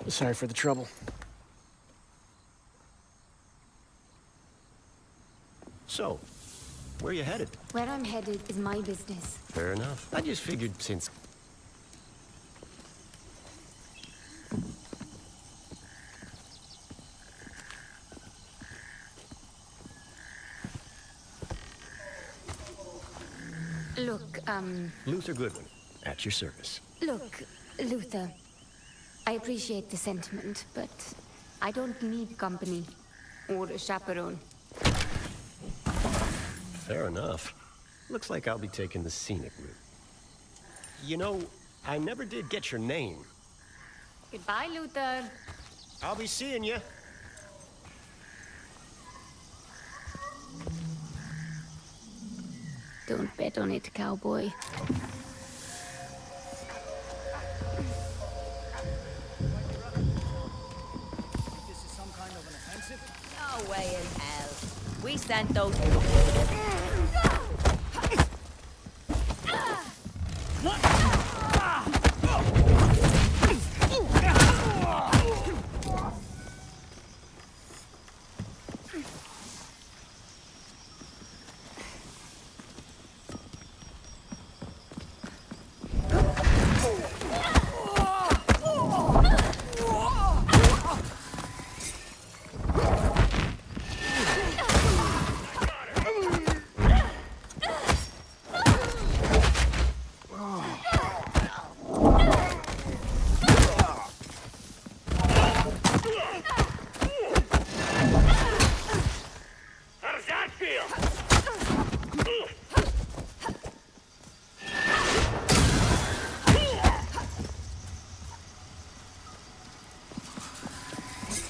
Sorry for the trouble. So, where you headed? Where I'm headed is my business. Fair enough. I just figured since... Look, Luther Goodwin, at your service. Look, Luther. I appreciate the sentiment, but I don't need company or a chaperone. Fair enough. Looks like I'll be taking the scenic route. You know, I never did get your name. Goodbye, Luther. I'll be seeing you. Don't bet on it, cowboy. This is some kind of an offensive? No way in hell. We sent those...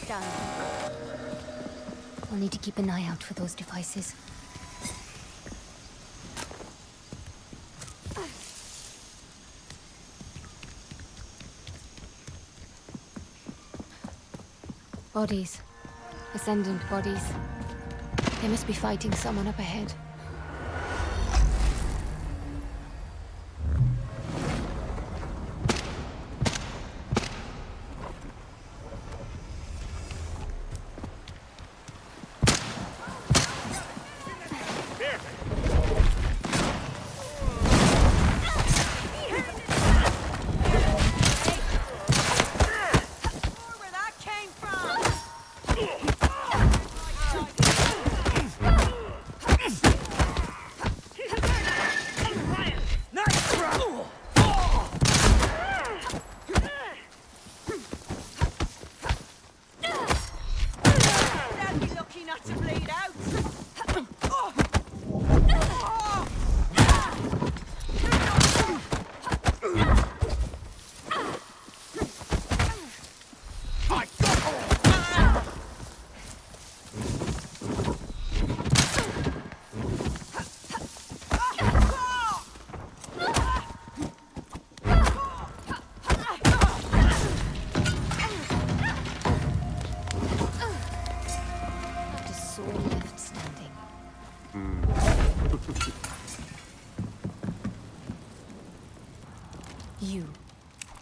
Done. We'll need to keep an eye out for those devices. Bodies. Ascendant bodies. They must be fighting someone up ahead. Where that came from! They'll be lucky not to bleed out. Not a soul left standing. You.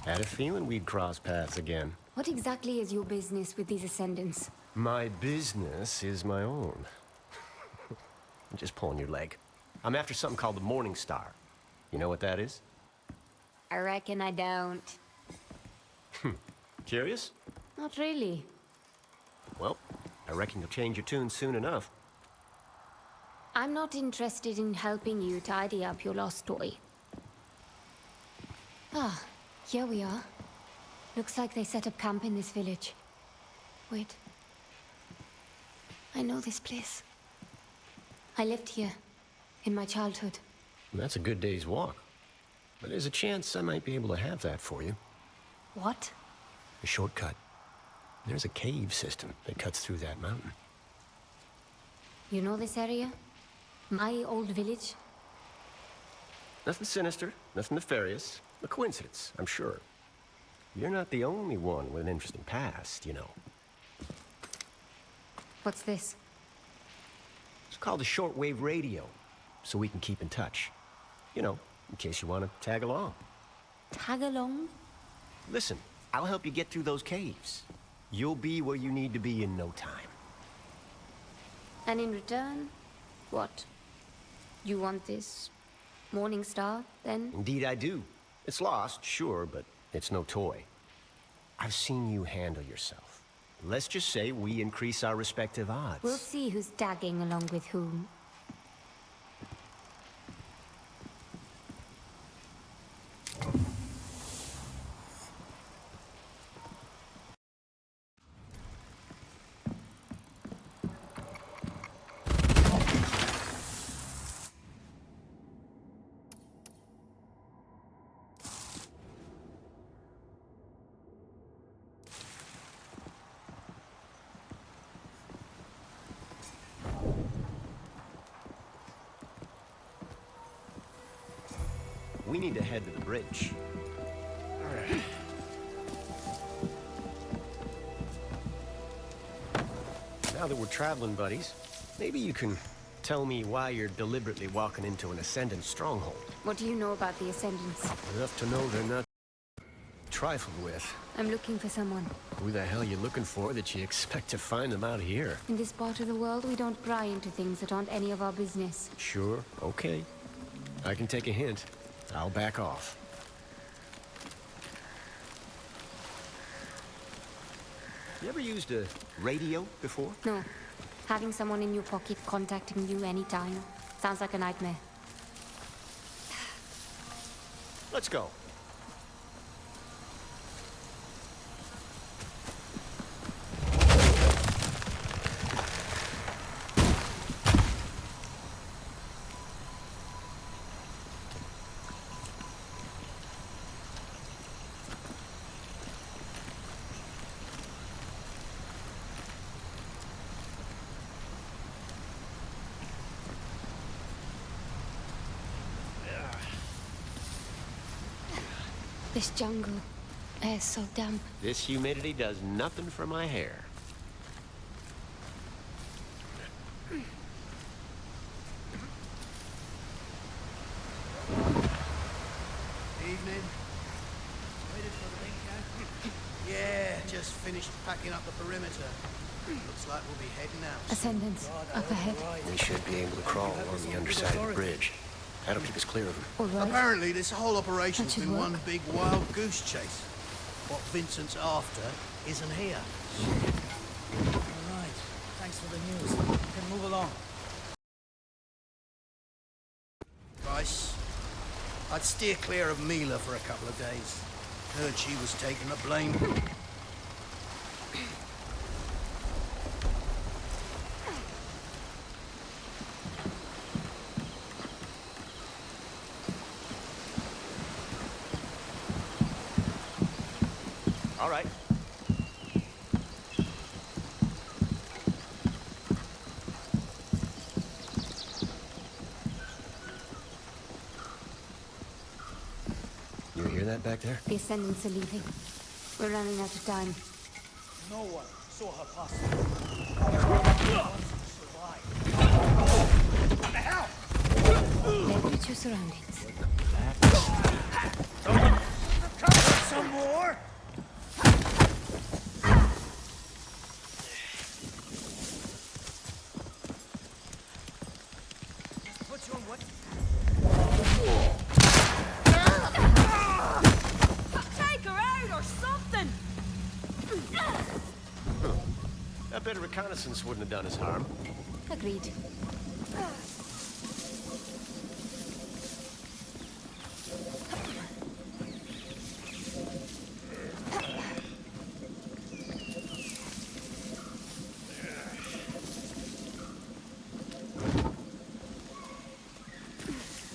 Had a feeling we'd cross paths again. What exactly is your business with these ascendants? My business is my own. I'm just pulling your leg. I'm after something called the Morning Star. You know what that is? I reckon I don't. Curious? Not really. Well, I reckon you'll change your tune soon enough. I'm not interested in helping you tidy up your lost toy. Ah, here we are. Looks like they set up camp in this village. Wait. I know this place. I lived here, in my childhood. That's a good day's walk. But there's a chance I might be able to have that for you. What? A shortcut. There's a cave system that cuts through that mountain. You know this area? My old village? Nothing sinister, nothing nefarious. A coincidence, I'm sure. You're not the only one with an interesting past, you know. What's this? It's called a shortwave radio, so we can keep in touch. You know, in case you want to tag along. Tag along? Listen, I'll help you get through those caves. You'll be where you need to be in no time. And in return, what? You want this Morning Star, then? Indeed I do. It's lost, sure, but it's no toy. I've seen you handle yourself. Let's just say we increase our respective odds. We'll see who's tagging along with whom. We need to head to the bridge. Now that we're traveling buddies, maybe you can tell me why you're deliberately walking into an Ascendant stronghold. What do you know about the Ascendants? Enough to know they're not trifled with. I'm looking for someone. Who the hell you looking for that you expect to find them out here? In this part of the world, we don't pry into things that aren't any of our business. Sure, okay. I can take a hint. I'll back off. You ever used a radio before? No. Having someone in your pocket contacting you anytime sounds like a nightmare. Let's go. This jungle air's so damp. This humidity does nothing for my hair. Evening. Waited for the link now? Yeah, just finished packing up the perimeter. Looks like we'll be heading out. Ascendants, up ahead. We should be able to crawl along the underside of the bridge. That'll keep us clear of them. All right. Apparently, this whole operation's That should been work. one big wild goose chase. What Vincent's after isn't here. All right. Thanks for the news. You can move along. Bryce, I'd steer clear of Mila for a couple of days. Heard she was taking the blame. All right. You hear that back there? The Ascendants are leaving. We're running out of time. No one saw her pass. What the hell? Leverage your surroundings. Some more? Just put you on what? Take her out or something! A bit of reconnaissance wouldn't have done us harm. Agreed.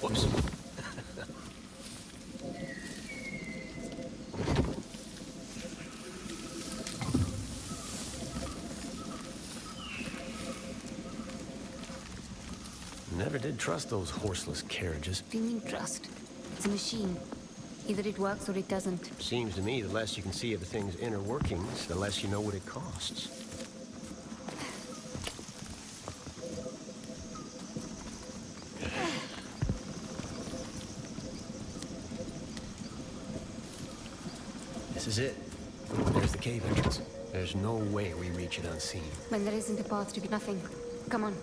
Whoops. Never did trust those horseless carriages. What do you mean trust? It's a machine. Either it works or it doesn't. Seems to me the less you can see of the thing's inner workings, the less you know what it costs. This is it. There's the cave entrance. There's no way we reach it unseen. When there isn't a path to nothing. Come on.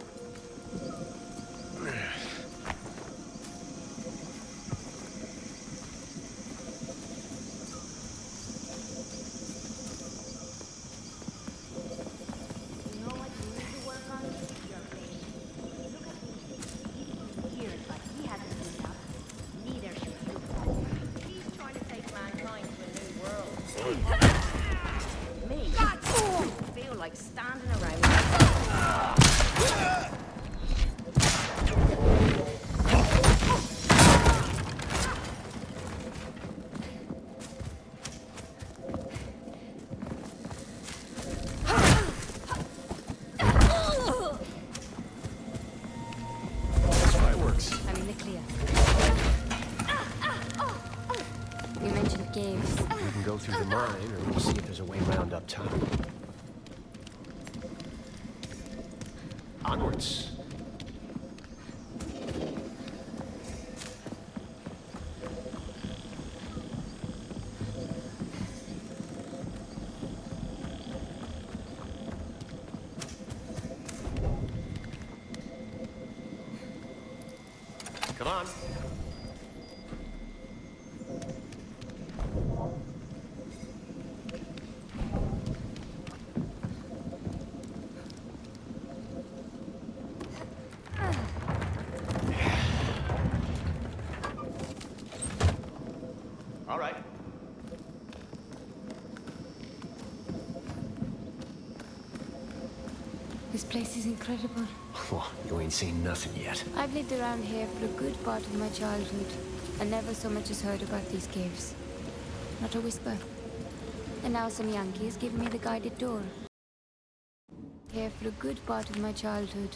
Through the mine, or we'll see if there's a way round up top. Onwards. Come on. All right. This place is incredible. Well, you ain't seen nothing yet. I've lived around here for a good part of my childhood, and never so much as heard about these caves. Not a whisper. And now some Yankee has given me the guided door. Here for a good part of my childhood,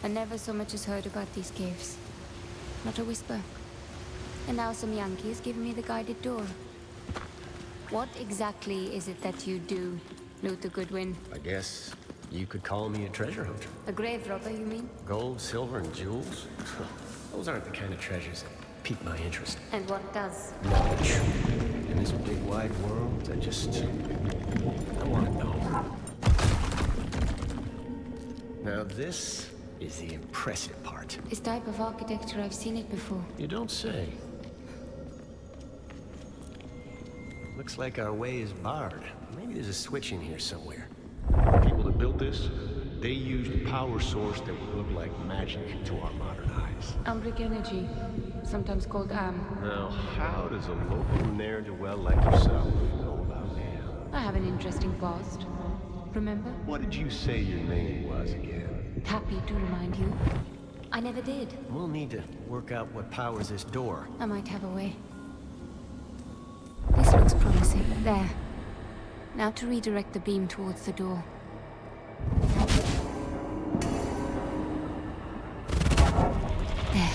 and never so much as heard about these caves. Not a whisper. And now some Yankee has given me the guided door. What exactly is it that you do, Luther Goodwin? I guess you could call me a treasure hunter. A grave robber, you mean? Gold, silver, and jewels? Those aren't the kind of treasures that pique my interest. And what does? Knowledge. In this big wide world, I want to know. Now this is the impressive part. This type of architecture, I've seen it before. You don't say. Looks like our way is barred. Maybe there's a switch in here somewhere. People that built this, they used a power source that would look like magic to our modern eyes. Umbric energy, sometimes called AM. Now, how does a local ne'er-do-well like yourself know about AM? I have an interesting past. Remember? What did you say your name was again? Happy to remind you. I never did. We'll need to work out what powers this door. I might have a way. This looks promising. There. Now to redirect the beam towards the door. There.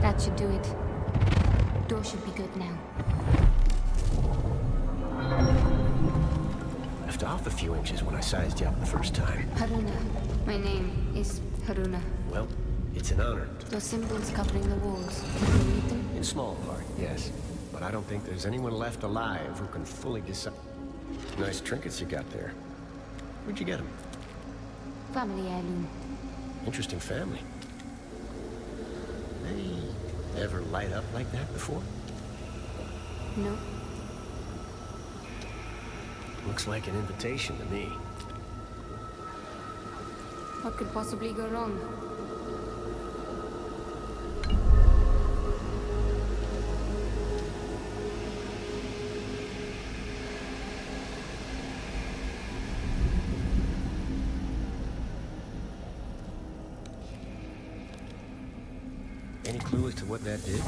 That should do it. Door should be good now. Left off a few inches when I sized you up the first time. Haruna. My name is Haruna. Well, it's an honor. Those symbols covering the walls. Can you read them? In small part, yes. But I don't think there's anyone left alive who can fully decide. Nice trinkets you got there. Where'd you get them? Family heirloom. Interesting family. They ever light up like that before? No. Looks like an invitation to me. What could possibly go wrong? Any clue as to what that did?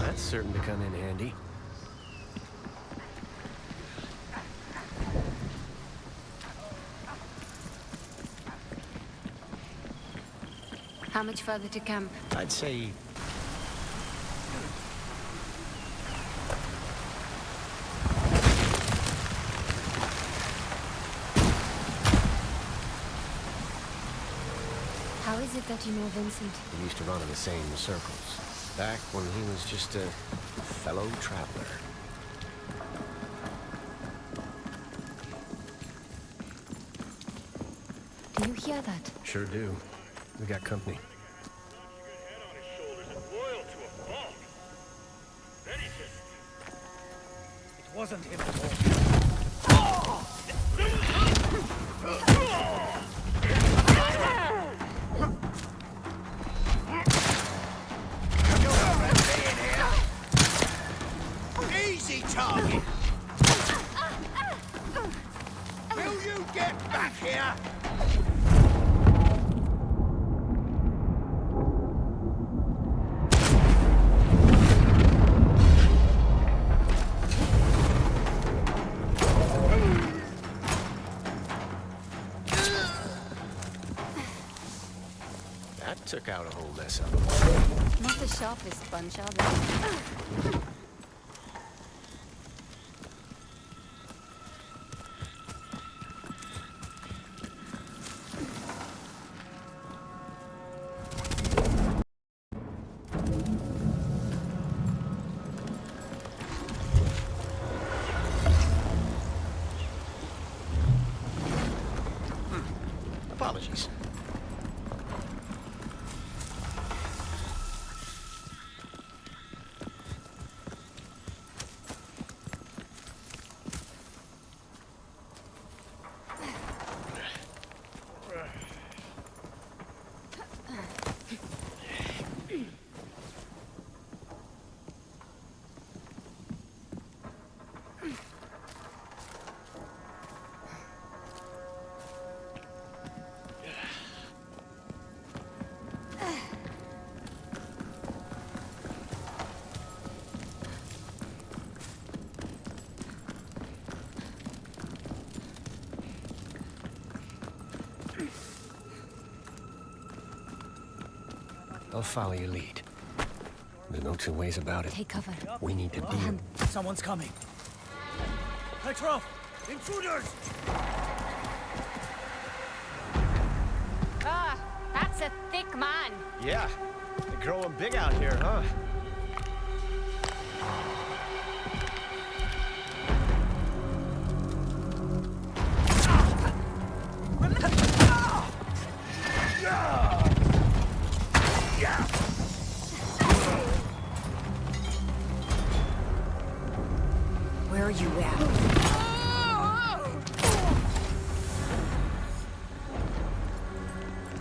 That's certain to come in handy. How much further to camp? I'd say... How is it that you know Vincent? We used to run in the same circles. Back when he was just a fellow traveler. Do you hear that? Sure do. We got company. Head on his shoulders and loyal to a fault. Then he just... It wasn't him at all. Easy target! Will you get back here? That took out a whole mess of them. Not the sharpest bunch, are they? Apologies. I'll follow your lead. There's no two ways about it. Take cover. We need to deal. Someone's coming. Petrov! Intruders! Ah, that's a thick man. Yeah, they're growing big out here, huh? Where are you at?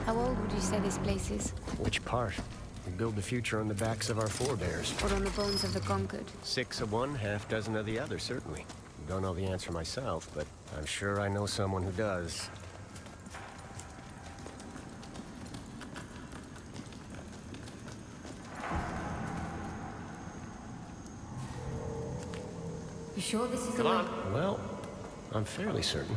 How old would you say this place is? Which part? We build the future on the backs of our forebears. Or on the bones of the conquered? 6 of one, half dozen of the other, certainly. Don't know the answer myself, but I'm sure I know someone who does. You sure this is Come on. Well, I'm fairly certain.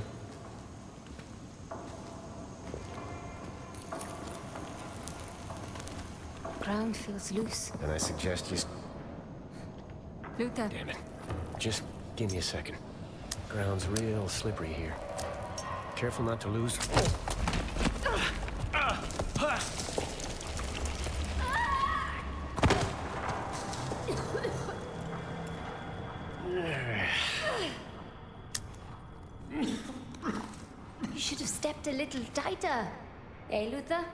Ground feels loose. And I suggest you... Luther, Damn it. Just give me a second. Ground's real slippery here. Careful not to lose... you should have stepped a little tighter. Eh, Luther?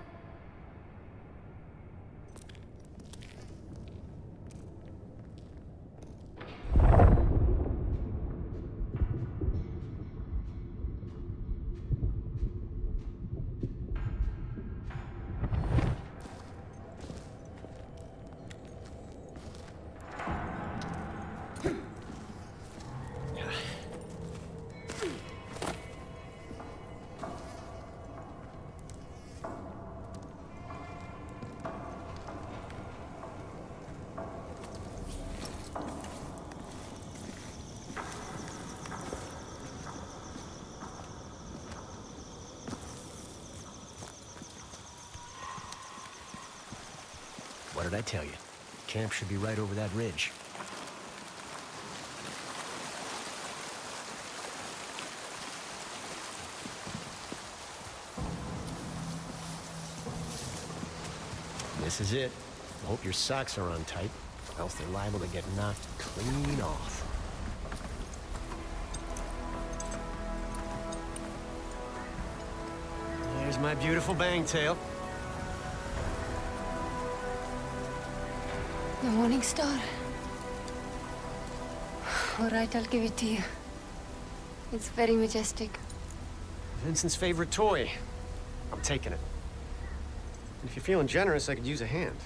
What did I tell you? Camp should be right over that ridge. This is it. I hope your socks are on tight, else they're liable to get knocked clean off. There's my beautiful bangtail. The morning star. All right, I'll give it to you. It's very majestic. Vincent's favorite toy. I'm taking it. And if you're feeling generous, I could use a hand.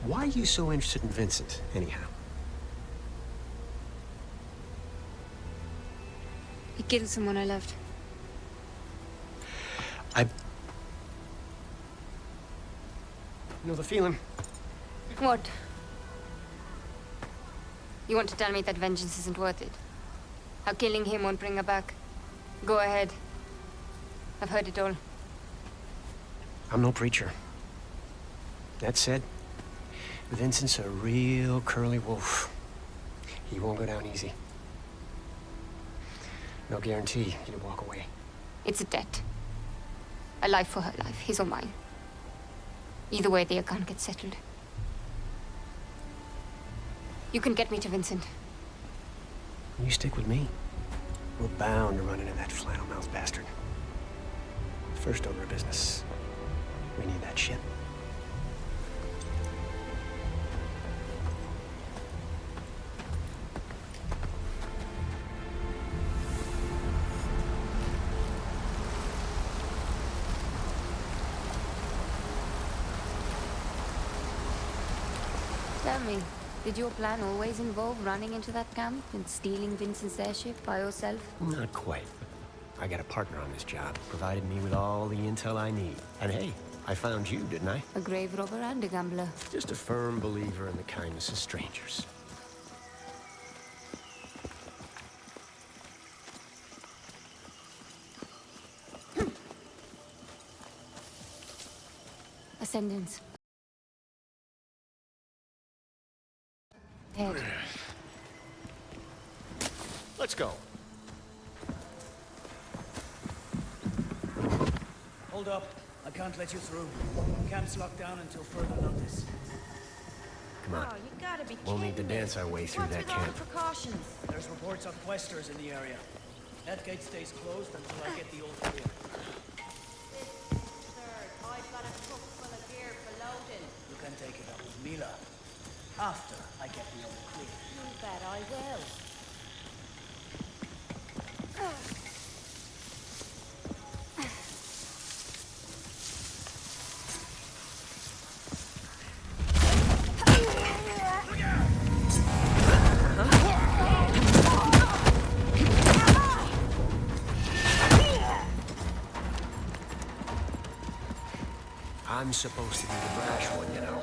Why are you so interested in Vincent, anyhow? He killed someone I loved. You know the feeling? What? You want to tell me that vengeance isn't worth it? How killing him won't bring her back? Go ahead. I've heard it all. I'm no preacher. That said, Vincent's a real curly wolf. He won't go down easy. No guarantee he'd walk away. It's a debt. A life for her life, his or mine. Either way, the account gets settled. You can get me to Vincent. You stick with me. We're bound to run into that flannel-mouthed bastard. First order of business. We need that ship. Tell me, did your plan always involve running into that camp and stealing Vincent's airship by yourself? Not quite. I got a partner on this job, provided me with all the intel I need. And hey, I found you, didn't I? A grave robber and a gambler. Just a firm believer in the kindness of strangers. Ascendants. Head. Let's go. Hold up. I can't let you through. Camp's locked down until further notice. Come on. Oh, you gotta be We'll need to kidding me. dance our way through What's that with all camp. the precautions? There's reports of questers in the area. That gate stays closed until I get the all clear. Sir, I've got a truck full of gear for loading. You can take it up with Mila. After I get the all clear. You bet I will. I'm supposed to be the brash one, you know.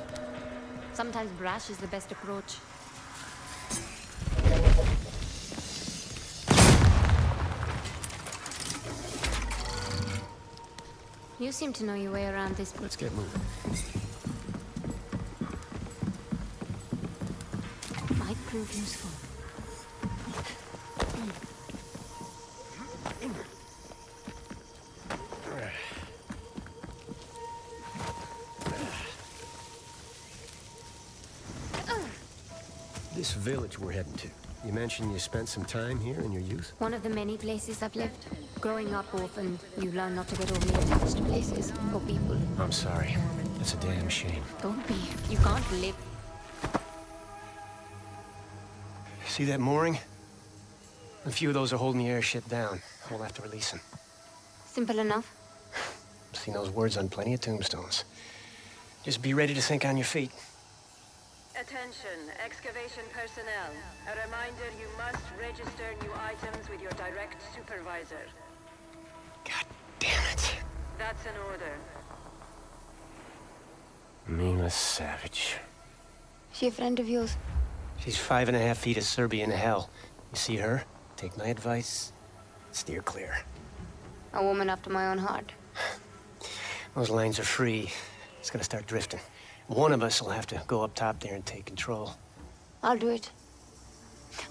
Sometimes brash is the best approach. You seem to know your way around this. Let's get moving. Might prove useful. This village we're heading to. You mentioned you spent some time here in your youth? One of the many places I've lived. Growing up orphaned, you learn not to get overly attached to places or people. I'm sorry. That's a damn shame. Don't be. You can't live. See that mooring? A few of those are holding the airship down. We'll have to release them. Simple enough. Seen those words on plenty of tombstones. Just be ready to think on your feet. Attention, excavation personnel. A reminder, you must register new items with your direct supervisor. God damn it. That's an order. Mila Savage. She a friend of yours? She's 5.5 feet of Serbian hell. You see her? Take my advice. Steer clear. A woman after my own heart. Those lanes are free. It's gonna start drifting. One of us will have to go up top there and take control. I'll do it.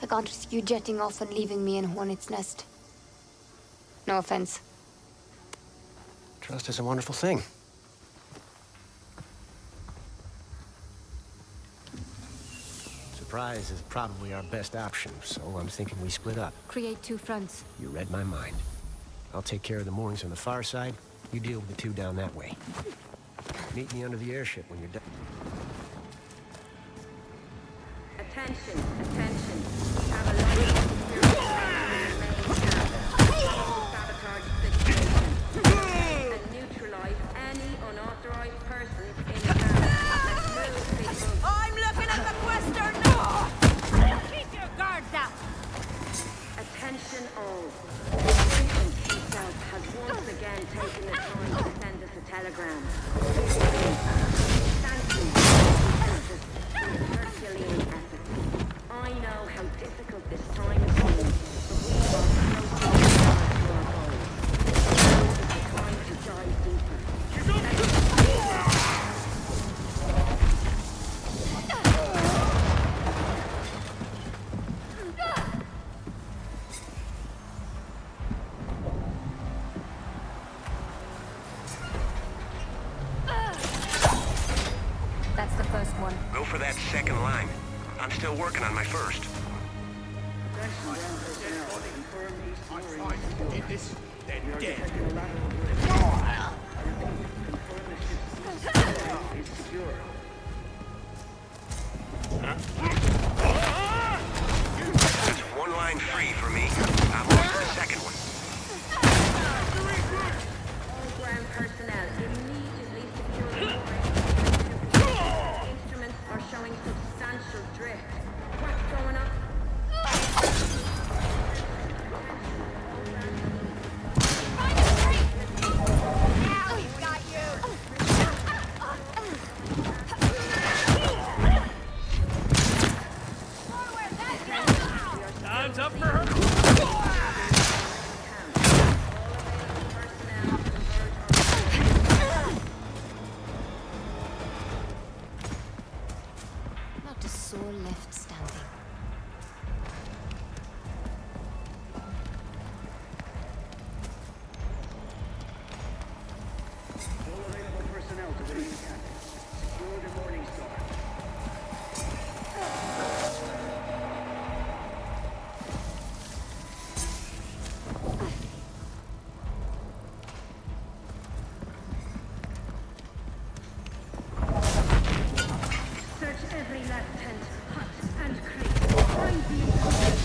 I can't risk you jetting off and leaving me in Hornet's Nest. No offense. Trust is a wonderful thing. Surprise is probably our best option, so I'm thinking we split up. Create two fronts. You read my mind. I'll take care of the moorings on the far side. You deal with the two down that way. Meet me under the airship when you're done. Attention, attention. We have a licensed security sabotage the situation and neutralize any unauthorized persons in the Let's move, people. I'm looking at the Western now! Keep your guards up! Attention all. Vincent himself has once again taken the time to send us a telegram. Thank you for your Herculean effort. I know how difficult this time has been, but we are close to our goal. Now is the time to dive deeper. That's the first one. Go for that second line. I'm still working on my first. In this, they're dead. That's one line free for me. I'm on to the second one. All ground personnel immediately secure the moorings. Instruments are showing substantial drift. What's going on? Now he's got you! Time's up for her. Not a soul left standing. All available personnel to the main campus. Secure the Morning Star. Search every lab tent, hut, and crate. Find the intruders.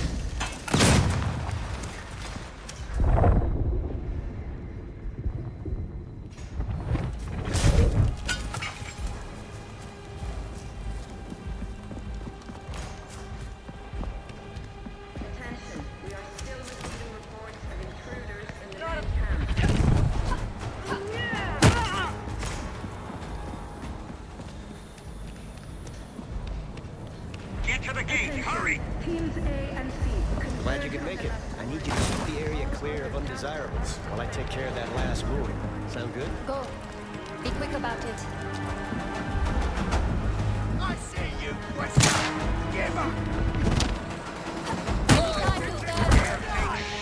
Attention, we are still receiving reports of intruders in the main camp. Get to the gate, hurry! Teams A and C. Glad you could make it. I need you to keep the area clear of undesirables while I take care of that last mooring. Sound good? Go. Be quick about it. I see you, Western. Give up.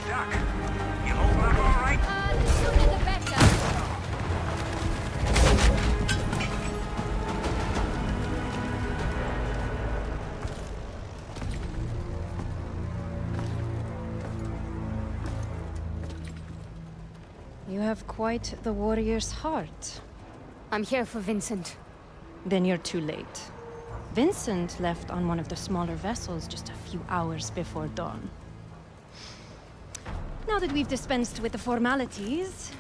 Stuck. You holding up all right? The sooner the better. You have quite the warrior's heart. I'm here for Vincent. Then you're too late. Vincent left on one of the smaller vessels just a few hours before dawn. Now that we've dispensed with the formalities,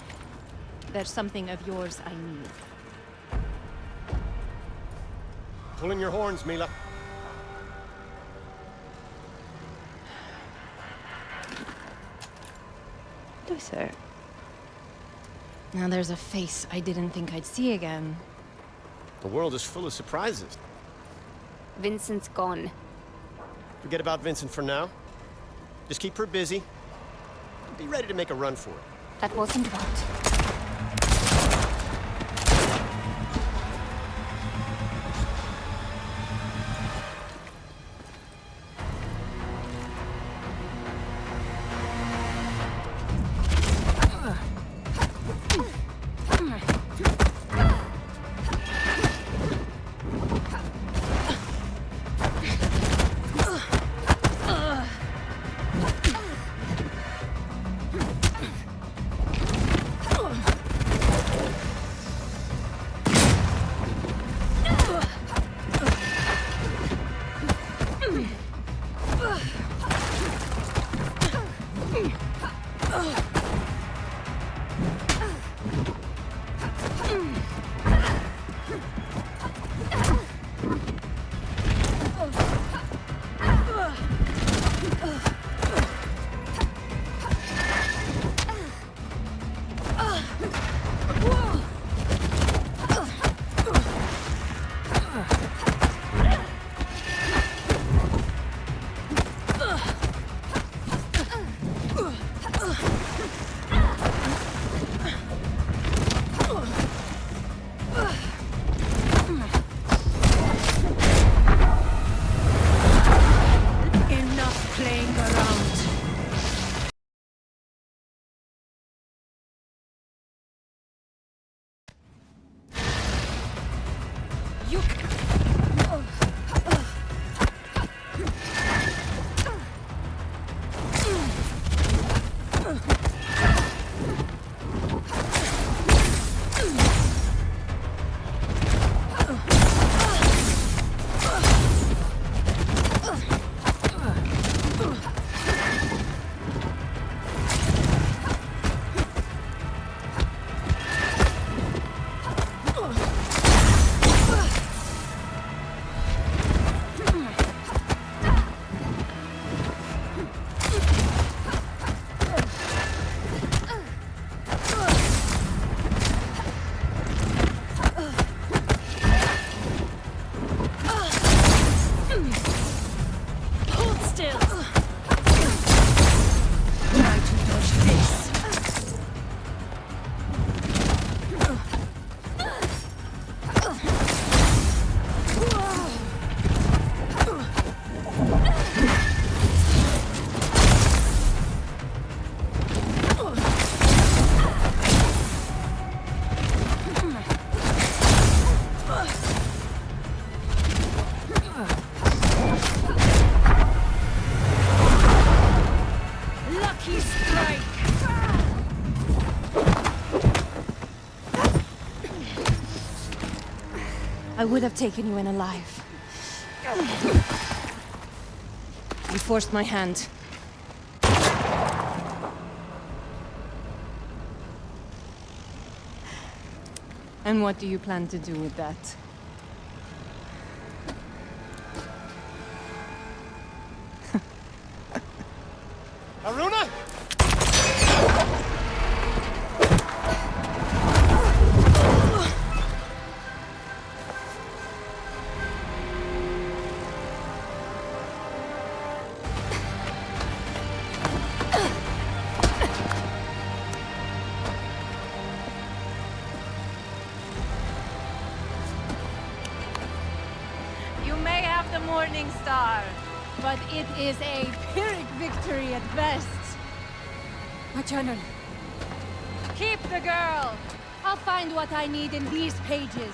there's something of yours I need. Pull in your horns, Mila. Luther. Now there's a face I didn't think I'd see again. The world is full of surprises. Vincent's gone. Forget about Vincent for now. Just keep her busy. Be ready to make a run for it. That wasn't what. I would have taken you in alive. You forced my hand. And what do you plan to do with that? Aruna! You may have the Morning Star, but it is a Pyrrhic victory at best. My channel. Keep the girl. I'll find what I need in these pages.